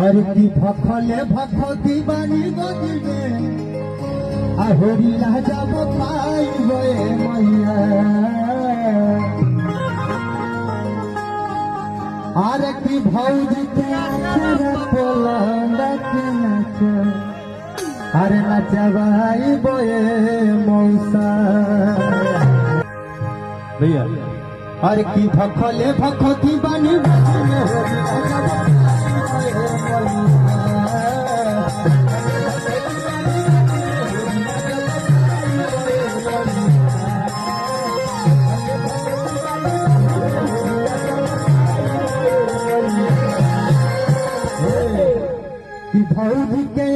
और की भखले भखती बानी गदी में आहोरी लाजब पाई गए मैया और की भौजी के अरे नचवाई बोए मौसा भैया और की भखले भखती बानी भौजी के